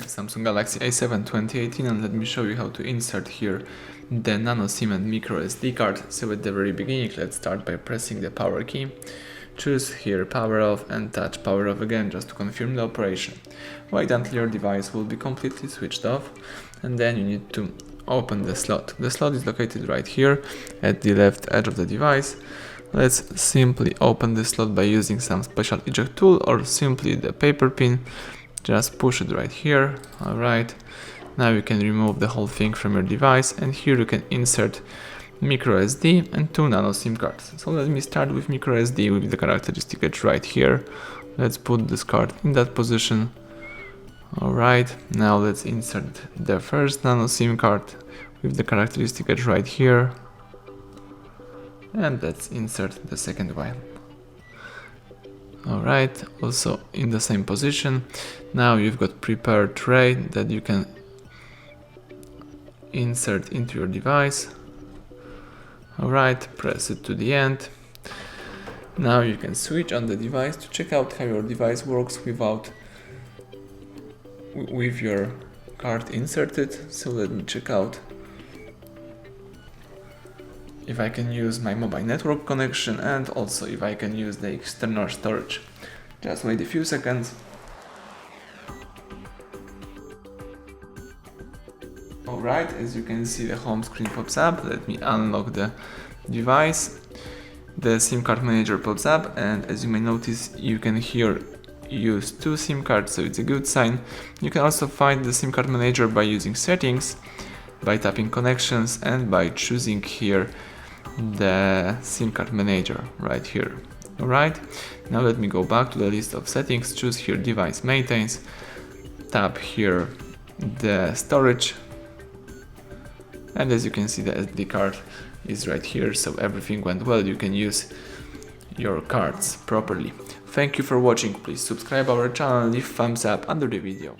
Samsung Galaxy A7 2018, and let me show you how to insert here the Nano SIM and micro SD card. So at the very beginning, let's start by pressing the power key. Choose here power off and touch power off again just to confirm the operation. Wait until your device will be completely switched off, and then you need to open the slot. The slot is located right here at the left edge of the device. Let's simply open the slot by using some special eject tool or simply the paper pin. Just push it right here. Alright, now you can remove the whole thing from your device, and here you can insert micro SD and 2 Nano SIM cards. So let me start with micro SD with the characteristic edge right here. Let's put this card in that position. Alright, now let's insert the first Nano SIM card with the characteristic edge right here. And let's insert the second one. Alright, also in the same position. Now you've got prepared tray that you can insert into your device. Alright, press it to the end. Now you can switch on the device to check out how your device works with your card inserted. So let me check out if I can use my mobile network connection, and also if I can use the external storage. Just wait a few seconds. Alright, as you can see, the home screen pops up. Let me unlock the device. The SIM card manager pops up, and as you may notice, you can here use 2 SIM cards, so it's a good sign. You can also find the SIM card manager by using settings, by tapping connections, and by choosing here the SIM card manager right here. Alright, now let me go back to the list of settings, choose here device maintenance, tap here the storage, and as you can see, the SD card is right here, so everything went well. You can use your cards properly. Thank you for watching. Please subscribe our channel, leave thumbs up under the video.